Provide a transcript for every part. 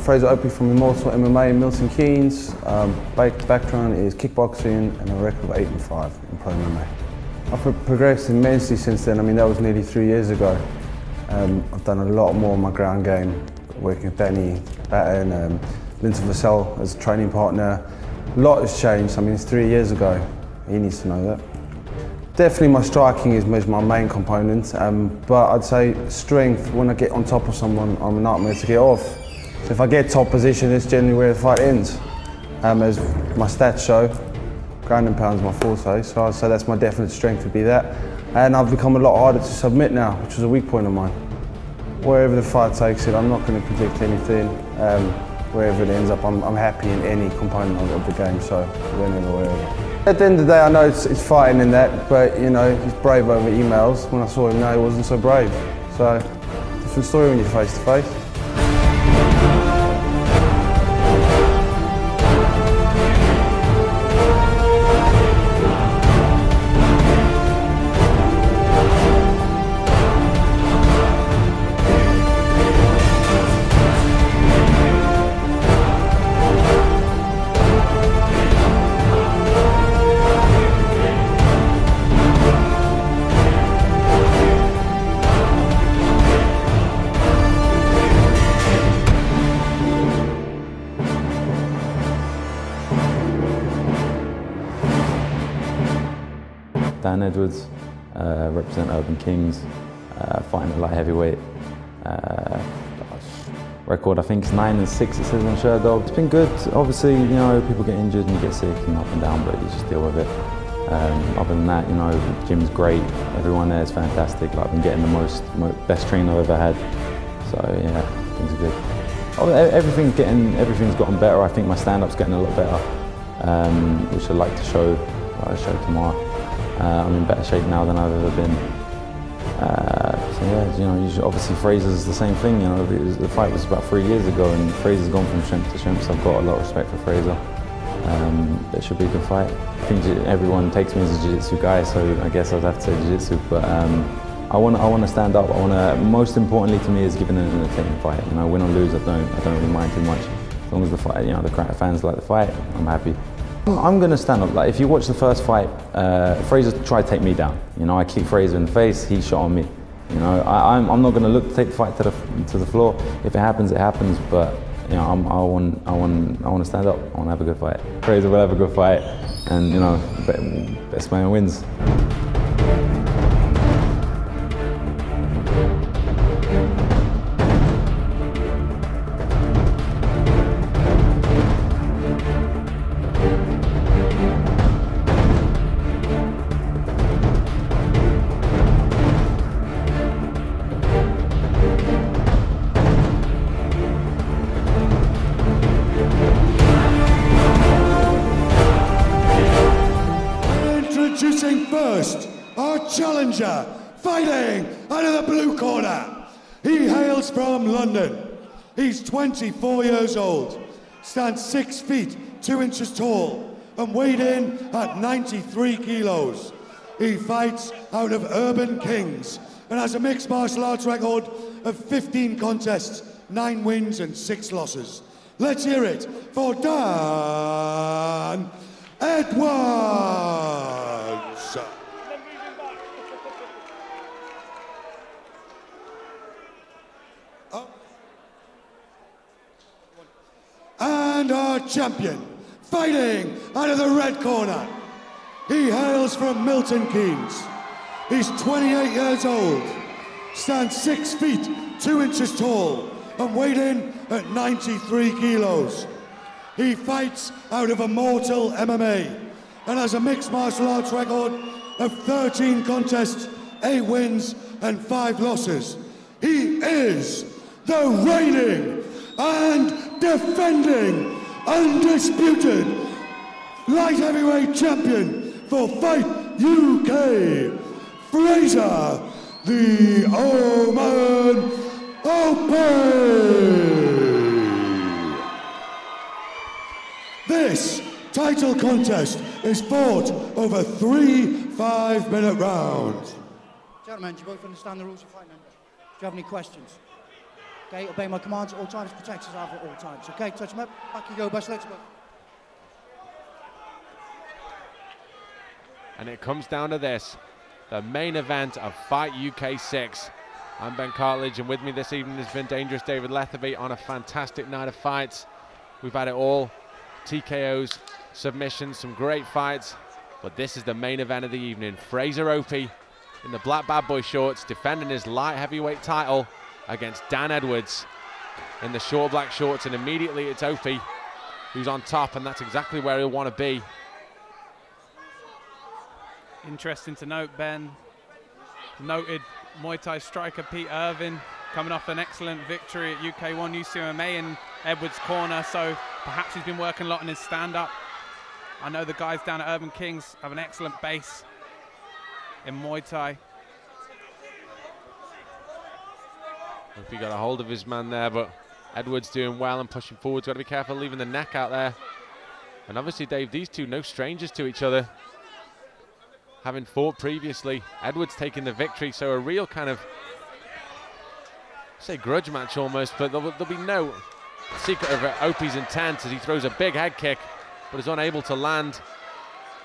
FRASER OPIE from Immortal MMA in Milton Keynes. Background is kickboxing and a record of 8-5 in pro MMA. I've progressed immensely since then. I mean, that was nearly 3 years ago. I've done a lot more on my ground game, working with Danny Batten, Linton Vassell as a training partner. A lot has changed. I mean, it's 3 years ago. He needs to know that. Definitely my striking is my main component, but I'd say strength, when I get on top of someone, I'm a nightmare to get off. So if I get top position, it's generally where the fight ends. As my stats show, ground and pound is my forte, so I'd say that's my definite strength would be that. And I've become a lot harder to submit now, which was a weak point of mine. Wherever the fight takes it, I'm not going to predict anything. Wherever it ends up, I'm happy in any component of the game, so winning or wherever. At the end of the day, I know it's fighting in that, but you know, he's brave over emails. When I saw him now, he wasn't so brave. So, different story when you're face to face. Dan Edwards, represent Urban Kings, fighting at light heavyweight. Record, I think it's 9-6, it says on Sherdog. It's been good. Obviously, you know, people get injured and you get sick and up and down, but you just deal with it. Other than that, you know, the gym's great. Everyone there is fantastic. Like, I've been getting the best trainer I've ever had. So yeah, things are good. Everything's gotten better. I think my stand-up's getting a lot better, which I'd like to show tomorrow. I'm in better shape now than I've ever been. So yeah, you know, obviously FRASER's the same thing. You know, the fight was about 3 years ago, and FRASER's gone from strength to strength. So I've got a lot of respect for FRASER. It should be a good fight. I think everyone takes me as a jiu-jitsu guy, so I guess I'd have to say jiu-jitsu. But I want to stand up. Most importantly to me is giving an entertaining fight. You know, win or lose, I don't really mind too much. As long as the fight, you know, the fans like the fight, I'm happy. I'm going to stand up. Like, if you watch the first fight, FRASER tried to take me down. You know, I kicked FRASER in the face, he shot on me. You know, I'm not going to look to take the fight to the floor. If it happens, it happens. But you know, I want to stand up. I want to have a good fight. FRASER will have a good fight, and you know, best man wins. Introducing first, our challenger, fighting out of the blue corner. He hails from London. He's 24 years old, stands 6 feet 2 inches tall, and weighed in at 93 kilos. He fights out of Urban Kings and has a mixed martial arts record of 15 contests, 9 wins and 6 losses. Let's hear it for Dan Edwards. And our champion, fighting out of the red corner. He hails from Milton Keynes. He's 28 years old, stands 6 feet 2 inches tall, and weighed in at 93 kilos. He fights out of Immortal MMA and has a mixed martial arts record of 13 contests, 8 wins and 5 losses. He is the reigning and defending undisputed light heavyweight champion for Fight UK, FRASER the Oman OPIE. This title contest is fought over 3 5-minute rounds. Gentlemen, do you both understand the rules of fight, then? Do you have any questions? Okay, obey my commands at all times, protect yourself at all times. Okay, touch him up, back you go, best legs up. And it comes down to this, the main event of Fight UK 6. I'm Ben Cartledge, and with me this evening has been Dangerous David Letherby on a fantastic night of fights. We've had it all, TKOs, submissions, some great fights, but this is the main event of the evening. Fraser Opie in the black bad boy shorts, defending his light heavyweight title against Dan Edwards in the short black shorts, and immediately it's Opie who's on top, and that's exactly where he'll want to be. Interesting to note, Ben, noted Muay Thai striker Pete Irvin coming off an excellent victory at UK1 UCMA in Edwards' corner, so perhaps he's been working a lot on his stand-up. I know the guys down at Urban Kings have an excellent base in Muay Thai. Hope he got a hold of his man there, but Edwards doing well and pushing forward. Got to be careful leaving the neck out there. And obviously, Dave, these two no strangers to each other, having fought previously. Edwards taking the victory, so a real kind of, say, grudge match almost, but there'll be no secret of Opie's intent as he throws a big head kick, but is unable to land,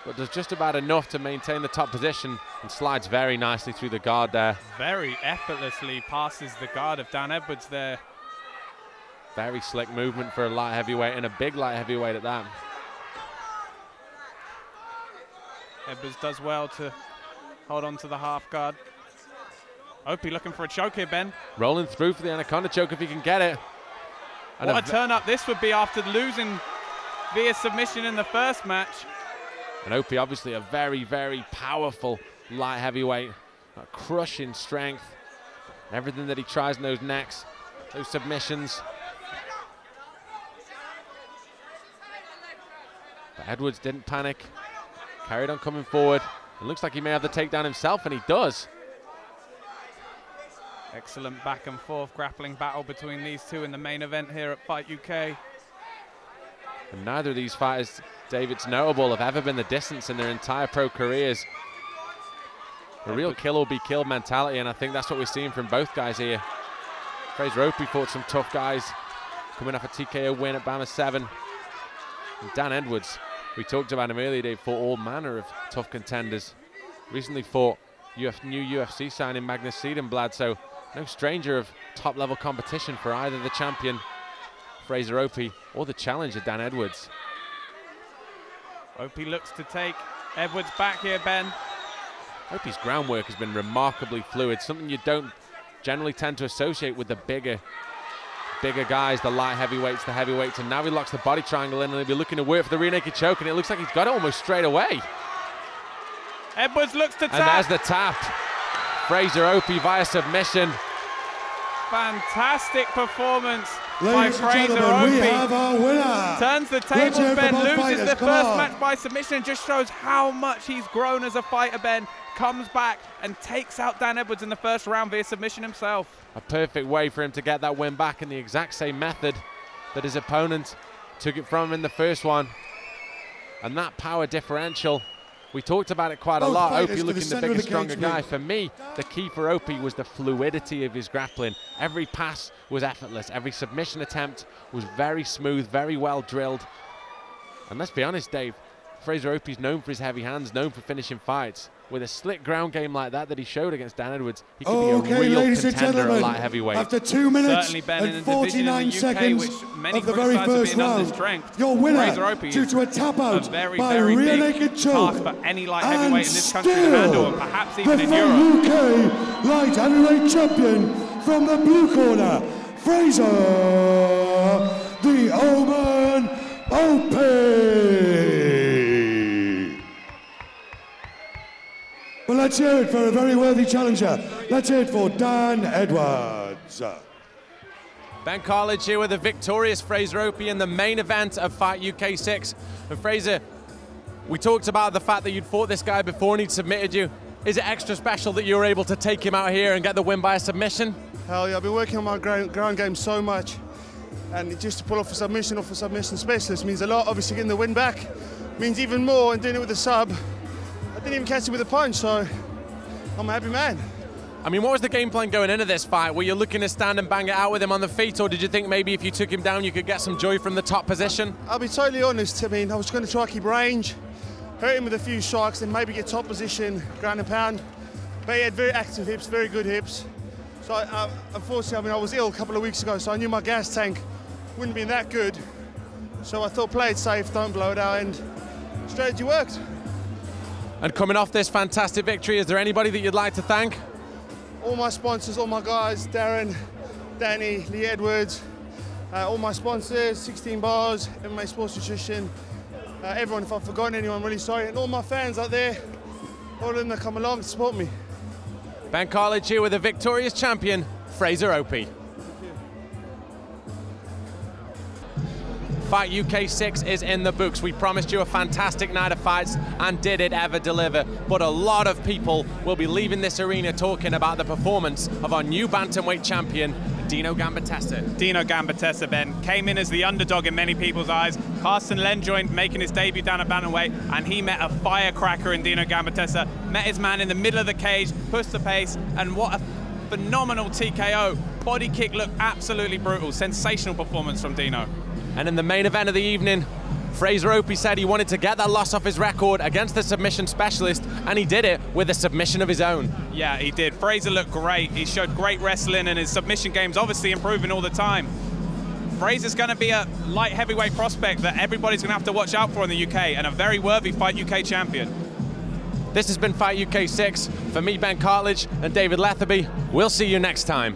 but does just about enough to maintain the top position and slides very nicely through the guard there. Very effortlessly passes the guard of Dan Edwards there. Very slick movement for a light heavyweight, and a big light heavyweight at that. Edwards does well to hold on to the half guard. Opie looking for a choke here, Ben. Rolling through for the Anaconda choke if he can get it. And what a turn up this would be after losing via submission in the first match. And Opie, obviously a very, very powerful light heavyweight, a crushing strength. Everything that he tries in those necks, those submissions. But Edwards didn't panic, carried on coming forward. It looks like he may have the takedown himself, and he does. Excellent back and forth grappling battle between these two in the main event here at Fight UK. And neither of these fighters, Dave, it's notable, have ever been the distance in their entire pro careers. A real kill or be killed mentality, and I think that's what we're seeing from both guys here. Fraser Opie fought some tough guys, coming off a TKO win at Bama 7. And Dan Edwards, we talked about him earlier, Dave, fought all manner of tough contenders. Recently fought new UFC signing Magnus Siedenblad, so no stranger of top-level competition for either the champion, Fraser Opie, or the challenger, Dan Edwards. Opie looks to take Edwards back here, Ben. Opie's groundwork has been remarkably fluid, something you don't generally tend to associate with the bigger guys, the light heavyweights, the heavyweights, and now he locks the body triangle in, and he'll be looking to work for the rear naked choke, and it looks like he's got it almost straight away. Edwards looks to tap. And there's the tap. Fraser Opie via submission. Fantastic performance Ladies by and Fraser gentlemen, we Opie. have our winner. Turns the tables, Let's hear Ben, from our loses fighters. the Come first on. match by submission, just shows how much he's grown as a fighter, Ben. Comes back and takes out Dan Edwards in the first round via submission himself. A perfect way for him to get that win back in the exact same method that his opponent took it from him in the first one. And that power differential, we talked about it quite a lot. Opie looking the bigger, stronger guy. For me, the key for Opie was the fluidity of his grappling. Every pass was effortless. Every submission attempt was very smooth, very well drilled. And let's be honest, Dave, Fraser Opie's known for his heavy hands, known for finishing fights. With a slick ground game like that he showed against Dan Edwards, he could be a real contender at light heavyweight. After 2 minutes Certainly, Ben, and 49 seconds of the very first round, strength, your winner, Fraser Opie due to a tap out very, by very rear big naked choke, task for any light and heavyweight in this country to handle, and perhaps even in Europe. UK light heavyweight champion from the blue corner, Fraser the Omen Opie. Well, let's hear it for a very worthy challenger. Let's hear it for Dan Edwards. Ben Cartledge here with the victorious Fraser Opie in the main event of Fight UK 6. And Fraser, we talked about the fact that you'd fought this guy before and he'd submitted you. Is it extra special that you were able to take him out here and get the win by a submission? Hell yeah, I've been working on my ground game so much. And just to pull off a submission specialist means a lot. Obviously getting the win back means even more, and doing it with a sub. I didn't even catch it with a punch, so I'm a happy man. I mean, what was the game plan going into this fight? Were you looking to stand and bang it out with him on the feet, or did you think maybe if you took him down you could get some joy from the top position? I'll be totally honest, I mean, I was going to try to keep range, hurt him with a few strikes, and maybe get top position, ground and pound. But he had very active hips, very good hips. So unfortunately, I mean, I was ill a couple of weeks ago, so I knew my gas tank wouldn't be that good. So I thought, play it safe, don't blow it out, and strategy worked. And coming off this fantastic victory, is there anybody that you'd like to thank? All my sponsors, all my guys, Darren, Danny, Lee Edwards, all my sponsors, 16 Bars, MMA Sports Nutrition, everyone, if I've forgotten anyone, I'm really sorry, and all my fans out there, all of them that come along to support me. Ben Cartledge here with the victorious champion, FRASER OPIE. Fight UK 6 is in the books. We promised you a fantastic night of fights, and did it ever deliver? But a lot of people will be leaving this arena talking about the performance of our new bantamweight champion, Dino Gambetesa. Dino Gambetesa, Ben, came in as the underdog in many people's eyes. Carsten Lenjoin making his debut down at bantamweight, and he met a firecracker in Dino Gambetesa. Met his man in the middle of the cage, pushed the pace, and what a phenomenal TKO. Body kick looked absolutely brutal. Sensational performance from Dino. And in the main event of the evening, FRASER OPIE said he wanted to get that loss off his record against the submission specialist, and he did it with a submission of his own. Yeah, he did. FRASER looked great. He showed great wrestling, and his submission game's obviously improving all the time. FRASER's going to be a light heavyweight prospect that everybody's going to have to watch out for in the UK, and a very worthy Fight UK champion. This has been Fight UK 6. For me, Ben Cartledge, and David Letherby. We'll see you next time.